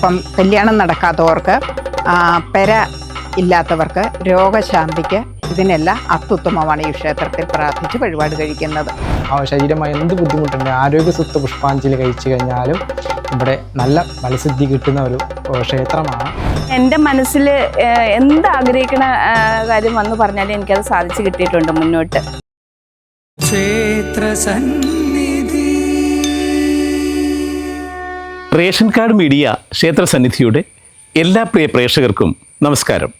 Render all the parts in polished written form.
അപ്പം കല്യാണം നടക്കാത്തവർക്ക്, പെര ഇല്ലാത്തവർക്ക്, രോഗശാന്തിക്ക്, ഇതിനെല്ലാം അത്യുത്തമമാണ് ഈ ക്ഷേത്രത്തിൽ പ്രാർത്ഥിച്ച് വഴിപാട് കഴിക്കുന്നത്. ശരീരമായി എന്ത് ബുദ്ധിമുട്ടുണ്ട്, ആരോഗ്യസുത്ത പുഷ്പാഞ്ജലി കഴിച്ചു കഴിഞ്ഞാലും ഇവിടെ നല്ല ഫലസിദ്ധി കിട്ടുന്ന ഒരു ക്ഷേത്രമാണ്. എൻ്റെ മനസ്സിൽ എന്താഗ്രഹിക്കണ കാര്യം വന്ന് പറഞ്ഞാലും എനിക്കത് സാധിച്ചു കിട്ടിയിട്ടുണ്ട് മുന്നോട്ട്. റേഷൻ കാർഡ് മീഡിയ ക്ഷേത്രസന്നിധിയുടെ എല്ലാ പ്രിയ പ്രേക്ഷകർക്കും നമസ്കാരം.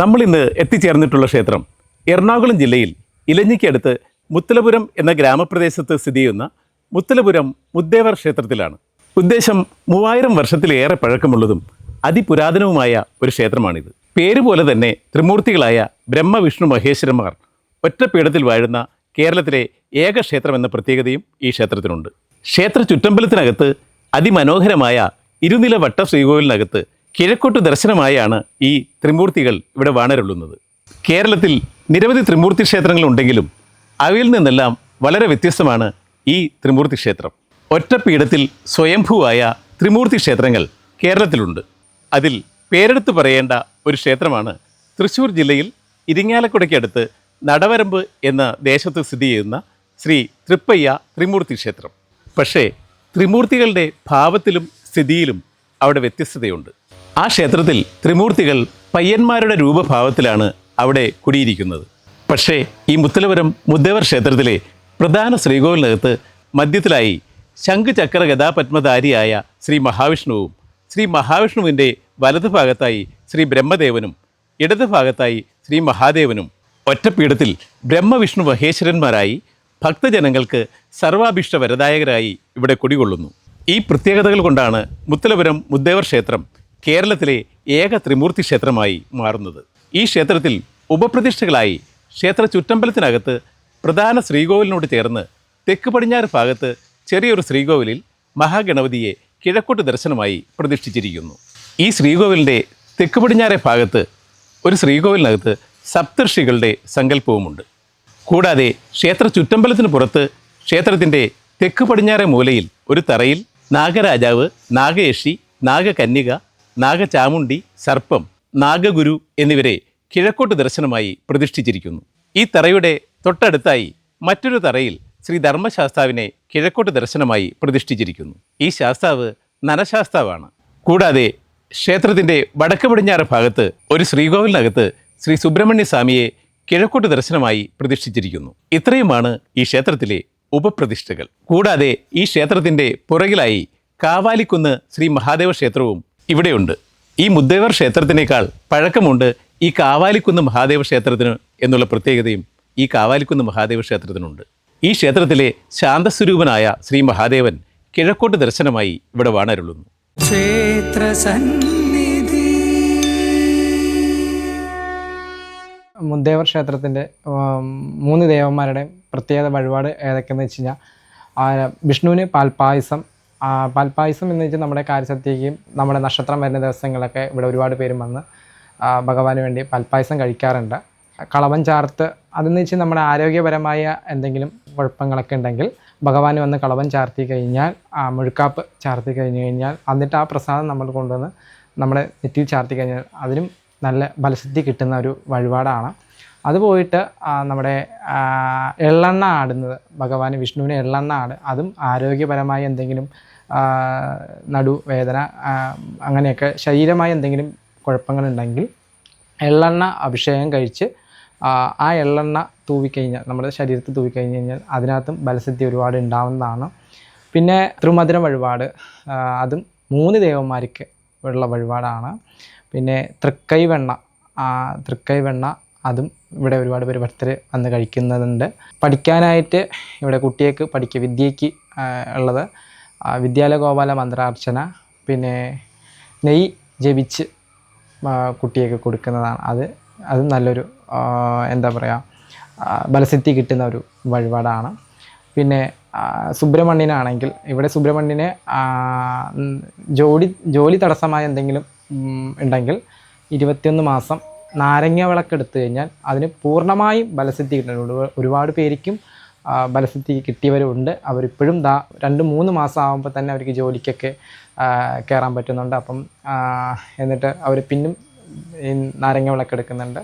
നമ്മളിന്ന് എത്തിച്ചേർന്നിട്ടുള്ള ക്ഷേത്രം എറണാകുളം ജില്ലയിൽ ഇലഞ്ഞിക്കടുത്ത് മുത്തലപുരം എന്ന ഗ്രാമപ്രദേശത്ത് സ്ഥിതി ചെയ്യുന്ന മുത്തലപുരം മുദ്ദേവർ ക്ഷേത്രത്തിലാണ്. ഉദ്ദേശം 3000 വർഷത്തിലേറെ പഴക്കമുള്ളതും അതിപുരാതനവുമായ ഒരു ക്ഷേത്രമാണിത്. പേരുപോലെ തന്നെ ത്രിമൂർത്തികളായ ബ്രഹ്മ വിഷ്ണു മഹേശ്വരന്മാർ ഒറ്റപ്പീഠത്തിൽ വാഴുന്ന കേരളത്തിലെ ഏക ക്ഷേത്രം എന്ന പ്രത്യേകതയും ഈ ക്ഷേത്രത്തിനുണ്ട്. ക്ഷേത്ര ചുറ്റമ്പലത്തിനകത്ത് അതിമനോഹരമായ ഇരുനില വട്ട ശ്രീകോവിലിനകത്ത് കിഴക്കോട്ട് ദർശനമായാണ് ഈ ത്രിമൂർത്തികൾ ഇവിടെ വാണരുള്ളുന്നത്. കേരളത്തിൽ നിരവധി ത്രിമൂർത്തി ക്ഷേത്രങ്ങളുണ്ടെങ്കിലും അവയിൽ നിന്നെല്ലാം വളരെ വ്യത്യസ്തമാണ് ഈ ത്രിമൂർത്തി ക്ഷേത്രം. ഒറ്റപ്പീഠത്തിൽ സ്വയംഭൂവായ ത്രിമൂർത്തി ക്ഷേത്രങ്ങൾ കേരളത്തിലുണ്ട്. അതിൽ പേരെടുത്ത് പറയേണ്ട ഒരു ക്ഷേത്രമാണ് തൃശ്ശൂർ ജില്ലയിൽ ഇരിങ്ങാലക്കുടയ്ക്കടുത്ത് നടവരമ്പ് എന്ന ദേശത്ത് സ്ഥിതി ചെയ്യുന്ന ശ്രീ തൃപ്പയ്യ ത്രിമൂർത്തി ക്ഷേത്രം. പക്ഷേ ത്രിമൂർത്തികളുടെ ഭാവത്തിലും സ്ഥിതിയിലും അവിടെ വ്യത്യസ്തതയുണ്ട്. ആ ക്ഷേത്രത്തിൽ ത്രിമൂർത്തികൾ പയ്യന്മാരുടെ രൂപഭാവത്തിലാണ് അവിടെ കുടിയിരിക്കുന്നത്. പക്ഷേ ഈ മുത്തലപുരം മുദ്ദേവർ ക്ഷേത്രത്തിലെ പ്രധാന ശ്രീകോവിലിനകത്ത് മധ്യത്തിലായി ശംഖ് ചക്ര ഗദാപത്മധാരിയായ ശ്രീ മഹാവിഷ്ണുവും, ശ്രീ മഹാവിഷ്ണുവിൻ്റെ വലതുഭാഗത്തായി ശ്രീ ബ്രഹ്മദേവനും, ഇടതുഭാഗത്തായി ശ്രീ മഹാദേവനും ഒറ്റപ്പീഠത്തിൽ ബ്രഹ്മവിഷ്ണു മഹേശ്വരന്മാരായി ഭക്തജനങ്ങൾക്ക് സർവാഭീഷ്ട വരദായകരായി ഇവിടെ കുടികൊള്ളുന്നു. ഈ പ്രത്യേകതകൾ കൊണ്ടാണ് മുത്തലപുരം മുദ്ദേവർ ക്ഷേത്രം കേരളത്തിലെ ഏക ത്രിമൂർത്തി ക്ഷേത്രമായി മാറുന്നത്. ഈ ക്ഷേത്രത്തിൽ ഉപപ്രതിഷ്ഠകളായി ക്ഷേത്ര ചുറ്റമ്പലത്തിനകത്ത് പ്രധാന ശ്രീകോവിലിനോട് ചേർന്ന് തെക്ക് പടിഞ്ഞാറ് ഭാഗത്ത് ചെറിയൊരു ശ്രീകോവിലിൽ മഹാഗണപതിയെ കിഴക്കോട്ട് ദർശനമായി പ്രതിഷ്ഠിച്ചിരിക്കുന്നു. ഈ ശ്രീകോവിലിൻ്റെ തെക്ക് പടിഞ്ഞാറേ ഭാഗത്ത് ഒരു ശ്രീകോവിലിനകത്ത് സപ്തർഷികളുടെ സങ്കല്പവുമുണ്ട്. കൂടാതെ ക്ഷേത്ര ചുറ്റമ്പലത്തിന് പുറത്ത് ക്ഷേത്രത്തിൻ്റെ തെക്ക് പടിഞ്ഞാറേ മൂലയിൽ ഒരു തറയിൽ നാഗരാജാവ്, നാഗയക്ഷി, നാഗകന്യക, നാഗചാമുണ്ടി, സർപ്പം, നാഗഗുരു എന്നിവരെ കിഴക്കോട്ട് ദർശനമായി പ്രതിഷ്ഠിച്ചിരിക്കുന്നു. ഈ തറയുടെ തൊട്ടടുത്തായി മറ്റൊരു തറയിൽ ശ്രീ ധർമ്മശാസ്താവിനെ കിഴക്കോട്ട് ദർശനമായി പ്രതിഷ്ഠിച്ചിരിക്കുന്നു. ഈ ശാസ്താവ് നരശാസ്താവാണ്. കൂടാതെ ക്ഷേത്രത്തിൻ്റെ വടക്ക് പടിഞ്ഞാറ് ഭാഗത്ത് ഒരു ശ്രീകോവിലിനകത്ത് ശ്രീ സുബ്രഹ്മണ്യ സ്വാമിയെ കിഴക്കോട്ട് ദർശനമായി പ്രതിഷ്ഠിച്ചിരിക്കുന്നു. ഇത്രയുമാണ് ഈ ക്ഷേത്രത്തിലെ ഉപപ്രതിഷ്ഠകൾ. കൂടാതെ ഈ ക്ഷേത്രത്തിൻ്റെ പുറകിലായി കാവാലിക്കുന്ന് ശ്രീ മഹാദേവ ക്ഷേത്രവും ഇവിടെയുണ്ട്. ഈ മുദ്ദേവർ ക്ഷേത്രത്തിനേക്കാൾ പഴക്കമുണ്ട് ഈ കാവാലിക്കുന്ന് മഹാദേവ ക്ഷേത്രത്തിന് എന്നുള്ള പ്രത്യേകതയും ഈ കാവാലിക്കുന്ന് മഹാദേവ ക്ഷേത്രത്തിനുണ്ട്. ഈ ക്ഷേത്രത്തിലെ ശാന്തസ്വരൂപനായ ശ്രീ മഹാദേവൻ കിഴക്കോട്ട് ദർശനമായി ഇവിടെ വാണരുളുന്നു. മുദ്ദേവർ ക്ഷേത്രത്തിൻ്റെ 3 ദേവന്മാരുടെ പ്രത്യേകത വഴിപാട് ഏതൊക്കെയെന്ന് വെച്ച് കഴിഞ്ഞാൽ, വിഷ്ണുവിന് പാൽപ്പായസം. പാൽപ്പായസം എന്ന് വെച്ചാൽ നമ്മുടെ കാര്യസദ്യയ്ക്കും നമ്മുടെ നക്ഷത്രം വരുന്ന ദിവസങ്ങളൊക്കെ ഇവിടെ ഒരുപാട് പേരും വന്ന് ഭഗവാന് വേണ്ടി പാൽപ്പായസം കഴിക്കാറുണ്ട്. കളവൻ ചാർത്ത്, അതെന്ന് വെച്ചാൽ നമ്മുടെ ആരോഗ്യപരമായ എന്തെങ്കിലും കുഴപ്പങ്ങളൊക്കെ ഉണ്ടെങ്കിൽ ഭഗവാന് വന്ന് കളവൻ ചാർത്തി കഴിഞ്ഞാൽ, മുഴുക്കാപ്പ് ചാർത്തി കഴിഞ്ഞ് കഴിഞ്ഞാൽ, എന്നിട്ട് ആ പ്രസാദം നമ്മൾ കൊണ്ടുവന്ന് നമ്മുടെ നെറ്റിയിൽ ചാർത്തി കഴിഞ്ഞാൽ അതിനും നല്ല ഫലസിദ്ധി കിട്ടുന്ന ഒരു വഴിപാടാണ്. അത് പോയിട്ട് നമ്മുടെ എള്ളെണ്ണ ആടുന്നത്, ഭഗവാന് വിഷ്ണുവിന് എള്ളെണ്ണ ആട്, അതും ആരോഗ്യപരമായ എന്തെങ്കിലും നടുവേദന അങ്ങനെയൊക്കെ ശരീരമായ എന്തെങ്കിലും കുഴപ്പങ്ങളുണ്ടെങ്കിൽ എള്ളെണ്ണ അഭിഷേകം കഴിച്ച് ആ എള്ളെണ്ണ തൂവിക്കഴിഞ്ഞാൽ, നമ്മുടെ ശരീരത്തിൽ തൂവിക്കഴിഞ്ഞ് കഴിഞ്ഞാൽ അതിനകത്തും ഫലസിദ്ധി ഒരുപാട് ഉണ്ടാവുന്നതാണ്. പിന്നെ ത്രിമധുരം വഴിപാട്, അതും 3 ദേവന്മാർക്ക് ഉള്ള വഴിപാടാണ്. പിന്നെ തൃക്കൈവെണ്ണ, അതും ഇവിടെ ഒരുപാട് പേര് ഭക്തർ വന്ന് കഴിക്കുന്നുണ്ട്. പഠിക്കാനായിട്ട് ഇവിടെ കുട്ടികൾക്ക് വിദ്യയ്ക്ക് ഉള്ളത് വിദ്യാലയ ഗോപാല മന്ത്രാർച്ചന, പിന്നെ നെയ്യ് ജപിച്ച് കുട്ടിയൊക്കെ കൊടുക്കുന്നതാണ്. അത് നല്ലൊരു എന്താ പറയുക, ഫലസിദ്ധി കിട്ടുന്ന ഒരു വഴിപാടാണ്. പിന്നെ സുബ്രഹ്മണ്യനാണെങ്കിൽ ഇവിടെ സുബ്രഹ്മണ്യനെ ജോലി തടസ്സമായ എന്തെങ്കിലും ഉണ്ടെങ്കിൽ 21 മാസം നാരങ്ങ വിളക്കെടുത്തു കഴിഞ്ഞാൽ അതിന് പൂർണ്ണമായും ഫലസിദ്ധി കിട്ടുന്നുണ്ട്. ഒരുപാട് പേർക്കും ബലസിദ്ധി കിട്ടിയവരുണ്ട്. അവരിപ്പോഴും 2-3 മാസം ആകുമ്പോൾ തന്നെ അവർക്ക് ജോലിക്കൊക്കെ കയറാൻ പറ്റുന്നുണ്ട്. അപ്പം എന്നിട്ട് അവർ പിന്നും ഈ നാരങ്ങ വിളക്കെടുക്കുന്നുണ്ട്.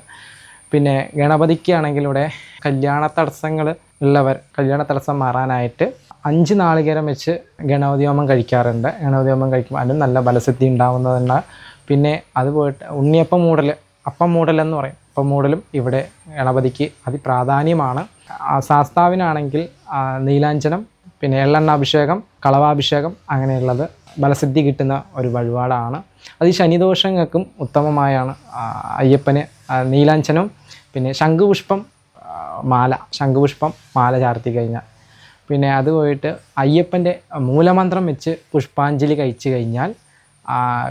പിന്നെ ഗണപതിക്കാണെങ്കിൽ ഇവിടെ കല്യാണ തടസ്സങ്ങൾ ഉള്ളവർ കല്യാണ തടസ്സം മാറാനായിട്ട് 5 നാളികേരം വെച്ച് ഗണപതി ഹോമം കഴിക്കാറുണ്ട്. ഗണപതി ഹോമം കഴിക്കുമ്പോൾ അതിനും നല്ല ബലസിദ്ധി ഉണ്ടാകുന്നതുണ്ട്. പിന്നെ അത് പോയിട്ട് ഉണ്ണിയപ്പം മൂടൽ, അപ്പം മൂടൽ എന്ന് പറയും. അപ്പം മൂടലും ഇവിടെ ഗണപതിക്ക് അതിപ്രാധാന്യമാണ്. ശാസ്താവിനാണെങ്കിൽ നീലാഞ്ജനം, പിന്നെ എള്ളെണ്ണാഭിഷേകം, കളവാഭിഷേകം അങ്ങനെയുള്ളത് ബലസിദ്ധി കിട്ടുന്ന ഒരു വഴിപാടാണ്. അത് ഈ ശനിദോഷങ്ങൾക്കും ഉത്തമമായാണ്. അയ്യപ്പന് നീലാഞ്ജനവും പിന്നെ ശംഖുപുഷ്പം മാല ചാർത്തി കഴിഞ്ഞാൽ, പിന്നെ അത് പോയിട്ട് അയ്യപ്പൻ്റെ മൂലമന്ത്രം വെച്ച് പുഷ്പാഞ്ജലി കഴിച്ചു കഴിഞ്ഞാൽ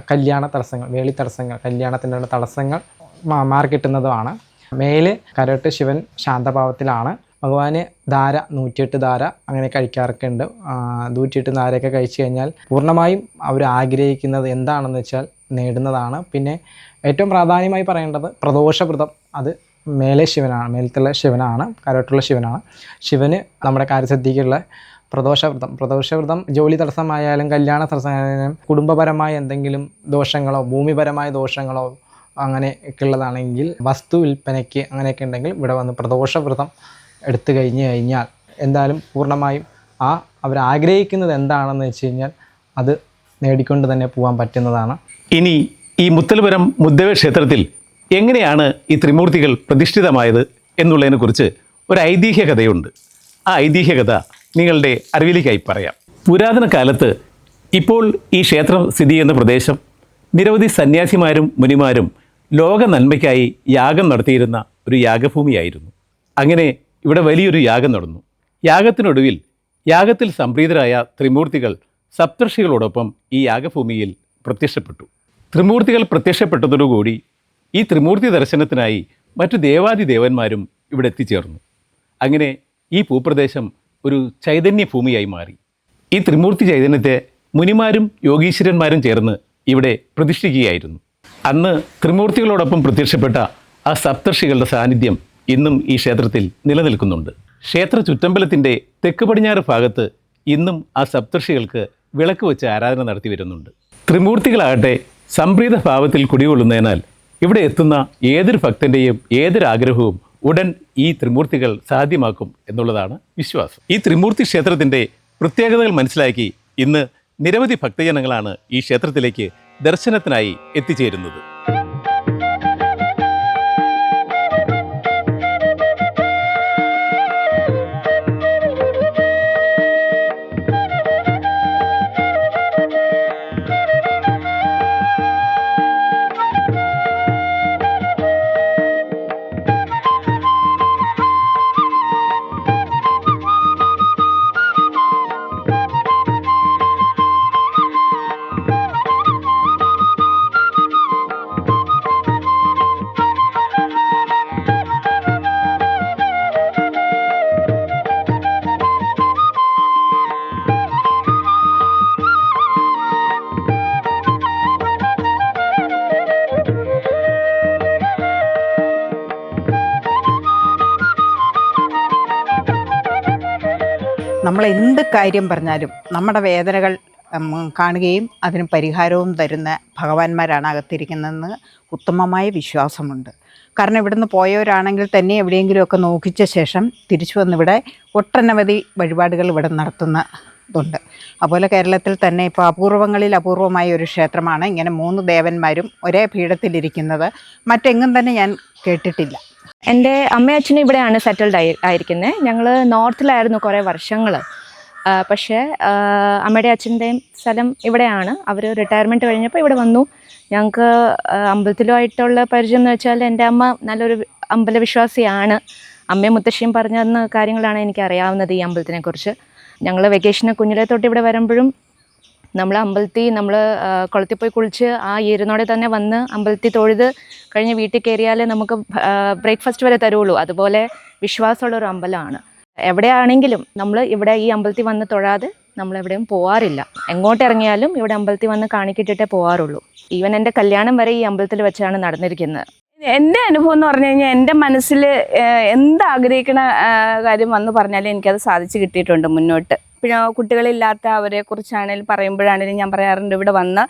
കല്യാണ തടസ്സങ്ങൾ, വേളി തടസ്സങ്ങൾ, കല്യാണത്തിനുള്ള തടസ്സങ്ങൾ മാറിക്കിട്ടുന്നതുമാണ്. മേല് കരട്ട് ശിവൻ ശാന്തഭാവത്തിലാണ്. ഭഗവാന് ധാര 108 ധാര അങ്ങനെ കഴിക്കാറൊക്കെ ഉണ്ട്. 108 ധാരയൊക്കെ കഴിച്ചു കഴിഞ്ഞാൽ പൂർണ്ണമായും അവർ ആഗ്രഹിക്കുന്നത് എന്താണെന്ന് വെച്ചാൽ നേടുന്നതാണ്. പിന്നെ ഏറ്റവും പ്രാധാന്യമായി പറയേണ്ടത് പ്രദോഷവ്രതം. അത് മേലെ ശിവനാണ്, മേലത്തുള്ള ശിവനാണ്, കരട്ടുള്ള ശിവനാണ്. ശിവന് നമ്മുടെ കാര്യസിദ്ധിക്കുള്ള പ്രദോഷവ്രതം ജോലി തടസ്സമായാലും കല്യാണ തടസ്സമായാലും കുടുംബപരമായ എന്തെങ്കിലും ദോഷങ്ങളോ ഭൂമിപരമായ ദോഷങ്ങളോ അങ്ങനെയൊക്കെ ഉള്ളതാണെങ്കിൽ വസ്തു വിൽപ്പനയ്ക്ക് അങ്ങനെയൊക്കെ ഉണ്ടെങ്കിൽ ഇവിടെ വന്ന് പ്രദോഷവ്രതം എടുത്തു കഴിഞ്ഞാൽ എന്തായാലും പൂർണ്ണമായും അവരാഗ്രഹിക്കുന്നത് എന്താണെന്ന് വെച്ച് കഴിഞ്ഞാൽ അത് നേടിക്കൊണ്ട് തന്നെ പോകാൻ പറ്റുന്നതാണ്. ഇനി ഈ മുത്തലപുരം മുദ്ദവ ക്ഷേത്രത്തിൽ എങ്ങനെയാണ് ഈ ത്രിമൂർത്തികൾ പ്രതിഷ്ഠിതമായത് എന്നുള്ളതിനെക്കുറിച്ച് ഒരു ഐതിഹ്യ കഥയുണ്ട്. ആ ഐതിഹ്യ കഥ നിങ്ങളുടെ അറിവിലേക്കായി പറയാം. പുരാതന കാലത്ത് ഇപ്പോൾ ഈ ക്ഷേത്രം സ്ഥിതി ചെയ്യുന്ന പ്രദേശം നിരവധി സന്യാസിമാരും മുനിമാരും ലോക നന്മയ്ക്കായി യാഗം നടത്തിയിരുന്ന ഒരു യാഗഭൂമിയായിരുന്നു. അങ്ങനെ ഇവിടെ വലിയൊരു യാഗം നടന്നു. യാഗത്തിനൊടുവിൽ യാഗത്തിൽ സംപ്രീതരായ ത്രിമൂർത്തികൾ സപ്തർഷികളോടൊപ്പം ഈ യാഗഭൂമിയിൽ പ്രത്യക്ഷപ്പെട്ടു. ത്രിമൂർത്തികൾ പ്രത്യക്ഷപ്പെട്ടതോടുകൂടി ഈ ത്രിമൂർത്തി ദർശനത്തിനായി മറ്റു ദേവാദിദേവന്മാരും ഇവിടെ എത്തിച്ചേർന്നു. അങ്ങനെ ഈ ഭൂപ്രദേശം ഒരു ചൈതന്യ ഭൂമിയായി മാറി. ഈ ത്രിമൂർത്തി ചൈതന്യത്തെ മുനിമാരും യോഗീശ്വരന്മാരും ചേർന്ന് ഇവിടെ പ്രതിഷ്ഠിക്കുകയായിരുന്നു. അന്ന് ത്രിമൂർത്തികളോടൊപ്പം പ്രത്യക്ഷപ്പെട്ട ആ സപ്തർഷികളുടെ സാന്നിധ്യം ഇന്നും ഈ ക്ഷേത്രത്തിൽ നിലനിൽക്കുന്നുണ്ട്. ക്ഷേത്ര ചുറ്റമ്പലത്തിൻ്റെ തെക്ക് പടിഞ്ഞാറ് ഭാഗത്ത് ഇന്നും ആ സപ്തർഷികൾക്ക് വിളക്ക് വെച്ച് ആരാധന നടത്തി വരുന്നുണ്ട്. ത്രിമൂർത്തികളാകട്ടെ സംപ്രീത ഭാവത്തിൽ കുടികൊള്ളുന്നതിനാൽ ഇവിടെ എത്തുന്ന ഏതൊരു ഭക്തൻ്റെയും ഏതൊരു ആഗ്രഹവും ഉടൻ ഈ ത്രിമൂർത്തികൾ സാധ്യമാക്കും എന്നുള്ളതാണ് വിശ്വാസം. ഈ ത്രിമൂർത്തി ക്ഷേത്രത്തിൻ്റെ പ്രത്യേകതകൾ മനസ്സിലാക്കി ഇന്ന് നിരവധി ഭക്തജനങ്ങളാണ് ഈ ക്ഷേത്രത്തിലേക്ക് ദർശനത്തിനായി എത്തിച്ചേരുന്നത്. നമ്മൾ എന്ത് കാര്യം പറഞ്ഞാലും നമ്മുടെ വേദനകൾ കാണുകയും അതിന് പരിഹാരവും തരുന്ന ഭഗവാന്മാരാണ് അകത്തിരിക്കുന്നതെന്ന് ഉത്തമമായ വിശ്വാസമുണ്ട്. കാരണം ഇവിടുന്ന് പോയവരാണെങ്കിൽ തന്നെ എവിടെയെങ്കിലുമൊക്കെ നോക്കിച്ച ശേഷം തിരിച്ചു വന്നിവിടെ ഒട്ടനവധി വഴിപാടുകൾ ഇവിടെ നടത്തുന്നതുണ്ട്. അതുപോലെ കേരളത്തിൽ തന്നെ ഇപ്പോൾ അപൂർവമായ ഒരു ക്ഷേത്രമാണ് ഇങ്ങനെ 3 ദേവന്മാരും ഒരേ പീഠത്തിലിരിക്കുന്നത്. മറ്റെങ്ങും തന്നെ ഞാൻ കേട്ടിട്ടില്ല. എൻ്റെ അമ്മയും അച്ഛനും ഇവിടെയാണ് സെറ്റിൽഡ് ആയിരിക്കുന്നത്. ഞങ്ങൾ നോർത്തിലായിരുന്നു കുറേ വർഷങ്ങൾ. പക്ഷേ അമ്മയുടെ അച്ഛൻ്റെയും സ്ഥലം ഇവിടെയാണ്. അവർ റിട്ടയർമെൻറ്റ് കഴിഞ്ഞപ്പോൾ ഇവിടെ വന്നു. ഞങ്ങൾക്ക് അമ്പലത്തിലുമായിട്ടുള്ള പരിചയം എന്ന് വെച്ചാൽ എൻ്റെ അമ്മ നല്ലൊരു അമ്പലവിശ്വാസിയാണ്. അമ്മയും മുത്തശ്ശിയും പറഞ്ഞു തന്ന കാര്യങ്ങളാണ് എനിക്കറിയാവുന്നത് ഈ അമ്പലത്തിനെക്കുറിച്ച്. ഞങ്ങൾ വെക്കേഷന് കുഞ്ഞിലെ തൊട്ട് ഇവിടെ വരുമ്പോഴും നമ്മൾ അമ്പലത്തിൽ കുളത്തിൽ പോയി കുളിച്ച് ആ ഈരനോടെ തന്നെ വന്ന് അമ്പലത്തിൽ തൊഴുത് കഴിഞ്ഞ് വീട്ടിൽ കയറിയാൽ നമുക്ക് ബ്രേക്ക്ഫാസ്റ്റ് വരെ തരുള്ളൂ. അതുപോലെ വിശ്വാസമുള്ളൊരു അമ്പലമാണ്. എവിടെയാണെങ്കിലും നമ്മൾ ഇവിടെ ഈ അമ്പലത്തിൽ വന്ന് തൊഴാതെ നമ്മളെവിടെയും പോകാറില്ല. എങ്ങോട്ടിറങ്ങിയാലും ഇവിടെ അമ്പലത്തിൽ വന്ന് കാണിക്കിട്ടിട്ടേ പോകാറുള്ളൂ. ഈവൻ എൻ്റെ കല്യാണം വരെ ഈ അമ്പലത്തിൽ വെച്ചാണ് നടന്നിരിക്കുന്നത്. എൻ്റെ അനുഭവം എന്ന് പറഞ്ഞു കഴിഞ്ഞാൽ എൻ്റെ മനസ്സിൽ എന്താഗ്രഹിക്കണ കാര്യം വന്ന് പറഞ്ഞാലും എനിക്കത് സാധിച്ചു കിട്ടിയിട്ടുണ്ട് മുന്നോട്ട്. പിന്നെ കുട്ടികളില്ലാത്ത അവരെ കുറിച്ചാണെങ്കിലും പറയുമ്പോഴാണെങ്കിലും ഞാൻ പറയാറുണ്ട്, ഇവിടെ വന്ന്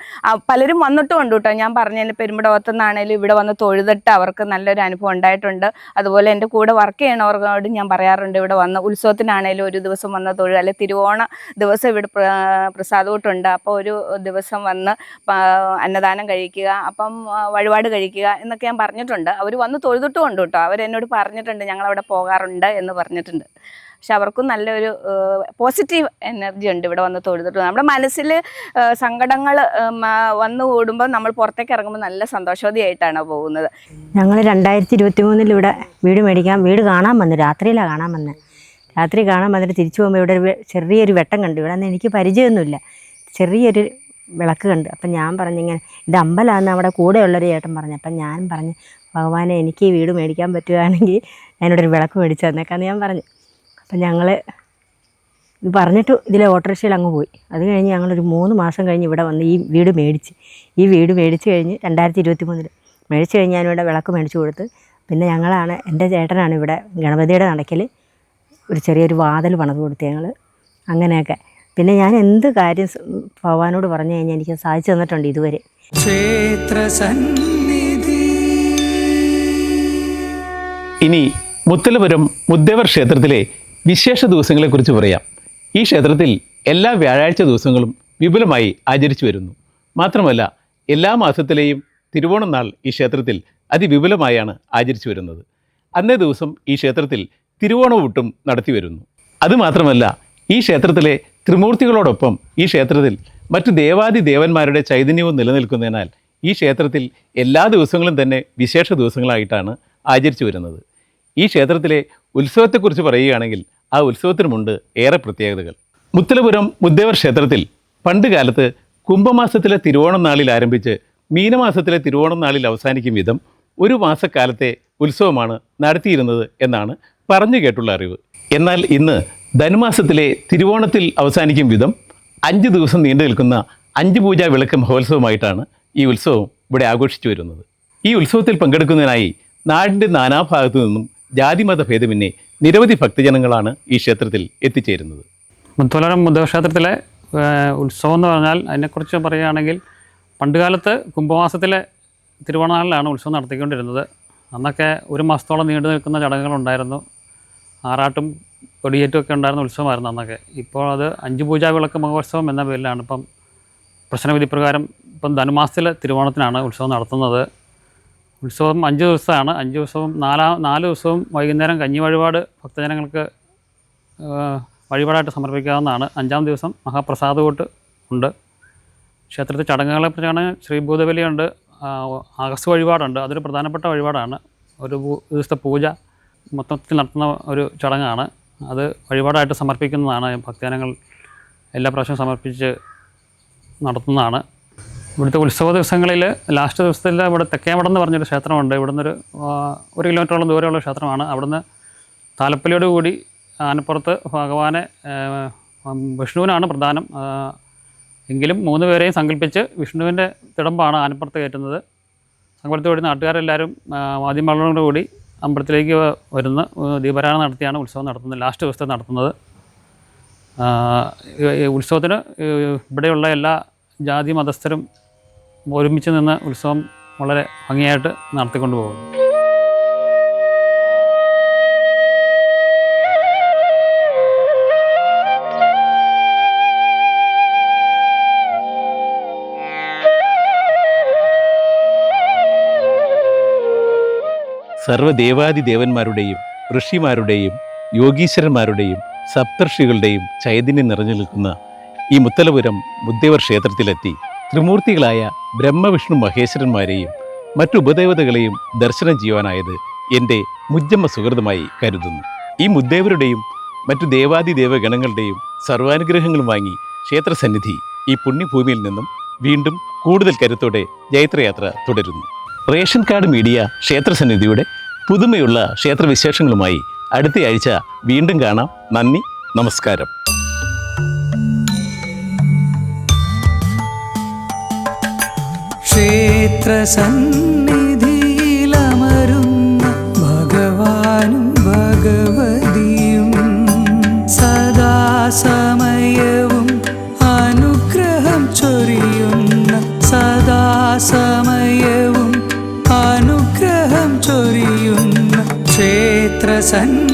പലരും വന്നിട്ടും ഉണ്ട് കേട്ടോ. ഞാൻ പറഞ്ഞതിൽ പെരുമ്പടവത്തുനിന്നാണെങ്കിലും ഇവിടെ വന്ന് തൊഴുതിട്ട് അവർക്ക് നല്ലൊരു അനുഭവം ഉണ്ടായിട്ടുണ്ട്. അതുപോലെ എൻ്റെ കൂടെ വർക്ക് ചെയ്യണവരോട് ഞാൻ പറയാറുണ്ട്, ഇവിടെ വന്ന് ഉത്സവത്തിനാണെങ്കിലും ഒരു ദിവസം വന്ന് തൊഴുക, അല്ലെങ്കിൽ തിരുവോണ ദിവസം ഇവിടെ പ്രസാദൂട്ടുണ്ട്, അപ്പോൾ ഒരു ദിവസം വന്ന് അന്നദാനം കഴിക്കുക, അപ്പം വഴിപാട് കഴിക്കുക എന്നൊക്കെ ഞാൻ പറഞ്ഞിട്ടുണ്ട്. അവർ വന്ന് തൊഴുതിട്ടും ഉണ്ട് കേട്ടോ. അവരെന്നോട് പറഞ്ഞിട്ടുണ്ട് ഞങ്ങളവിടെ പോകാറുണ്ട് എന്ന് പറഞ്ഞിട്ടുണ്ട്. പക്ഷെ അവർക്കും നല്ലൊരു പോസിറ്റീവ് എനർജി ഉണ്ട് ഇവിടെ വന്ന് തൊഴുതിട്ട്. നമ്മുടെ മനസ്സിൽ സങ്കടങ്ങൾ വന്നു കൂടുമ്പോൾ നമ്മൾ പുറത്തേക്ക് ഇറങ്ങുമ്പോൾ നല്ല സന്തോഷവതിയായിട്ടാണ് പോകുന്നത്. ഞങ്ങൾ 2023 ഇവിടെ വീട് കാണാൻ വന്നു. രാത്രിയിലാണ് കാണാൻ വന്നത്. രാത്രി കാണാൻ വന്നിട്ട് തിരിച്ചു പോകുമ്പോൾ ഇവിടെ ഒരു ചെറിയൊരു വെട്ടം കണ്ടു. ഇവിടെ നിന്ന് എനിക്ക് പരിചയമൊന്നുമില്ല. ചെറിയൊരു വിളക്ക് കണ്ടു. അപ്പം ഞാൻ പറഞ്ഞിങ്ങനെ ഇത് അമ്പലമാണെന്ന് അവിടെ കൂടെയുള്ളൊരു ചേട്ടൻ പറഞ്ഞു. അപ്പം ഞാൻ പറഞ്ഞു, ഭഗവാനെ എനിക്ക് ഈ വീട് മേടിക്കാൻ പറ്റുകയാണെങ്കിൽ ഞാനിവിടെ ഒരു വിളക്ക് മേടിച്ചു തന്നേക്കാന്ന് ഞാൻ പറഞ്ഞു. അപ്പം ഞങ്ങൾ ഇത് പറഞ്ഞിട്ട് ഇതിലെ ഓട്ടോറിക്ഷയിൽ അങ്ങ് പോയി. അത് കഴിഞ്ഞ് ഞങ്ങളൊരു 3 മാസം കഴിഞ്ഞ് ഇവിടെ വന്ന് ഈ വീട് മേടിച്ച് കഴിഞ്ഞ് 2023 മേടിച്ച് കഴിഞ്ഞ് ഞാനിവിടെ വിളക്ക് മേടിച്ച് കൊടുത്ത്. പിന്നെ ഞങ്ങളാണ്, എൻ്റെ ചേട്ടനാണ് ഇവിടെ ഗണപതിയുടെ നടക്കൽ ഒരു ചെറിയൊരു വാതിൽ പണിത് കൊടുത്ത് ഞങ്ങൾ. അങ്ങനെയൊക്കെ പിന്നെ ഞാൻ എന്ത് കാര്യം ഭഗവാനോട് പറഞ്ഞു കഴിഞ്ഞാൽ എനിക്ക് സാധിച്ചു തന്നിട്ടുണ്ട് ഇതുവരെ. ഇനി മുത്തലപുരം മുദ്ദേവർ ക്ഷേത്രത്തിലെ വിശേഷ ദിവസങ്ങളെക്കുറിച്ച് പറയാം. ഈ ക്ഷേത്രത്തിൽ എല്ലാ വ്യാഴാഴ്ച ദിവസങ്ങളും വിപുലമായി ആചരിച്ചു വരുന്നു. മാത്രമല്ല എല്ലാ മാസത്തിലെയും തിരുവോണം നാൾ ഈ ക്ഷേത്രത്തിൽ അതിവിപുലമായാണ് ആചരിച്ചു വരുന്നത്. അന്നേ ദിവസം ഈ ക്ഷേത്രത്തിൽ തിരുവോണവൂട്ടും നടത്തി വരുന്നു. അതുമാത്രമല്ല ഈ ക്ഷേത്രത്തിലെ ത്രിമൂർത്തികളോടൊപ്പം ഈ ക്ഷേത്രത്തിൽ മറ്റു ദേവാദി ദേവന്മാരുടെ ചൈതന്യവും നിലനിൽക്കുന്നതിനാൽ ഈ ക്ഷേത്രത്തിൽ എല്ലാ ദിവസങ്ങളും തന്നെ വിശേഷ ദിവസങ്ങളായിട്ടാണ് ആചരിച്ചു വരുന്നത്. ഈ ക്ഷേത്രത്തിലെ ഉത്സവത്തെക്കുറിച്ച് പറയുകയാണെങ്കിൽ ആ ഉത്സവത്തിനുമുണ്ട് ഏറെ പ്രത്യേകതകൾ. മുത്തലപുരം മുദ്ദേവർ ക്ഷേത്രത്തിൽ പണ്ട് കാലത്ത് കുംഭമാസത്തിലെ തിരുവോണം നാളിൽ ആരംഭിച്ച് മീനമാസത്തിലെ തിരുവോണം നാളിൽ അവസാനിക്കും വിധം ഒരു മാസക്കാലത്തെ ഉത്സവമാണ് നടത്തിയിരുന്നത് എന്നാണ് പറഞ്ഞു കേട്ടുള്ള അറിവ്. എന്നാൽ ഇന്ന് ധനുമാസത്തിലെ തിരുവോണത്തിൽ അവസാനിക്കും വിധം 5 ദിവസം നീണ്ടു നിൽക്കുന്ന 5 പൂജാ വിളക്ക് മഹോത്സവമായിട്ടാണ് ഈ ഉത്സവം ഇവിടെ ആഘോഷിച്ചു വരുന്നത്. ഈ ഉത്സവത്തിൽ പങ്കെടുക്കുന്നതിനായി നാടിൻ്റെ നാനാഭാഗത്തു നിന്നും ജാതിമത ഭേദമന്യേ നിരവധി ഭക്തജനങ്ങളാണ് ഈ ക്ഷേത്രത്തിൽ എത്തിച്ചേരുന്നത്. മുത്തലപുരം മുദ്ദേവർ ക്ഷേത്രത്തിലെ ഉത്സവം എന്ന് പറഞ്ഞാൽ അതിനെക്കുറിച്ച് പറയുകയാണെങ്കിൽ പണ്ടുകാലത്ത് കുംഭമാസത്തിലെ തിരുവോണനാളിലാണ് ഉത്സവം നടത്തിക്കൊണ്ടിരുന്നത്. അന്നൊക്കെ ഒരു മാസത്തോളം നീണ്ടു നിൽക്കുന്ന ചടങ്ങുകളുണ്ടായിരുന്നു. ആറാട്ടും കൊടിയേറ്റും ഒക്കെ ഉണ്ടായിരുന്ന ഉത്സവമായിരുന്നു അന്നൊക്കെ. ഇപ്പോൾ അത് 5 പൂജാ വിളക്ക് മഹോത്സവം എന്ന പേരിലാണ് ഇപ്പം പ്രശ്നവിധി പ്രകാരം ഇപ്പം ധനുമാസത്തിലെ തിരുവോണത്തിനാണ് ഉത്സവം നടത്തുന്നത്. ഉത്സവം 5 ദിവസമാണ്. 5 ദിവസവും 4 ദിവസവും വൈകുന്നേരം കഞ്ഞി വഴിപാട് ഭക്തജനങ്ങൾക്ക് വഴിപാടായിട്ട് സമർപ്പിക്കാവുന്നതാണ്. 5-ാം ദിവസം മഹാപ്രസാദകൂട്ട് ഉണ്ട്. ക്ഷേത്രത്തിൽ ചടങ്ങുകളെക്കുറിച്ചാണ് ശ്രീഭൂതബലിയുണ്ട്, അഗസ്ത്യ വഴിപാടുണ്ട്. അതൊരു പ്രധാനപ്പെട്ട വഴിപാടാണ്. ഒരു ദിവസത്തെ പൂജ മൊത്തത്തിൽ നടത്തുന്ന ഒരു ചടങ്ങാണ്. അത് വഴിപാടായിട്ട് സമർപ്പിക്കുന്നതാണ്. ഭക്തജനങ്ങൾ എല്ലാ പ്രാവശ്യവും സമർപ്പിച്ച് നടത്തുന്നതാണ്. ഇവിടുത്തെ ഉത്സവ ദിവസങ്ങളിൽ ലാസ്റ്റ് ദിവസത്തിൽ ഇവിടെ തെക്കേമഠം എന്ന് പറഞ്ഞൊരു ക്ഷേത്രമുണ്ട്. ഇവിടുന്ന് 1 കിലോമീറ്ററോളം ദൂരമുള്ള ക്ഷേത്രമാണ്. അവിടുന്ന് താലപ്പൊലിയോട് കൂടി ആനപ്പുറത്ത് ഭഗവാനെ വിഷ്ണുവിനാണ് പ്രധാനം. എങ്കിലും 3 പേരെയും സങ്കല്പിച്ച് വിഷ്ണുവിൻ്റെ തിടമ്പാണ് ആനപ്പുറത്ത് കയറ്റുന്നത്. സങ്കല്പത്തോടെ നാട്ടുകാരെല്ലാവരും മാധ്യമങ്ങളോട് കൂടി അമ്പലത്തിലേക്ക് വരുന്ന ദീപാരാധന നടത്തിയാണ് ഉത്സവം നടത്തുന്നത്. ലാസ്റ്റ് ദിവസത്തെ നടത്തുന്നത്. ഉത്സവത്തിന് ഇവിടെയുള്ള എല്ലാ ജാതി മതസ്ഥരും ഒരുമിച്ച് നിന്ന് ഉത്സവം വളരെ ഭംഗിയായിട്ട് നടത്തിക്കൊണ്ടു പോകും. സർവ്വദേവാദി ദേവന്മാരുടെയും ഋഷിമാരുടെയും യോഗീശ്വരന്മാരുടെയും സപ്തർഷികളുടെയും ചൈതന്യം നിറഞ്ഞു നിൽക്കുന്ന ഈ മുത്തലപുരം മുദ്ദേവർ ക്ഷേത്രത്തിലെത്തി ത്രിമൂർത്തികളായ ബ്രഹ്മവിഷ്ണു മഹേശ്വരന്മാരെയും മറ്റു ഉപദേവതകളെയും ദർശനം ചെയ്യുവാനായത് എൻ്റെ മുജ്ജമ്മ സുഹൃതമായി കരുതുന്നു. ഈ മുദ്ദേവരുടെയും മറ്റു ദേവാദി ദേവഗണങ്ങളുടെയും സർവാനുഗ്രഹങ്ങളും വാങ്ങി ക്ഷേത്രസന്നിധി ഈ പുണ്യഭൂമിയിൽ നിന്നും വീണ്ടും കൂടുതൽ കരുത്തോടെ ജൈത്രയാത്ര തുടരുന്നു. റേഷൻ കാർഡ് മീഡിയ ക്ഷേത്രസന്നിധിയുടെ പുതുമയുള്ള ക്ഷേത്രവിശേഷങ്ങളുമായി അടുത്തയാഴ്ച വീണ്ടും കാണാം. നന്ദി, നമസ്കാരം. ക്ഷേത്രസന്നിധിയിലമ സമയവും അനുഗ്രഹം ചൊരിയുന്ന ക്ഷേത്രസന്നിധി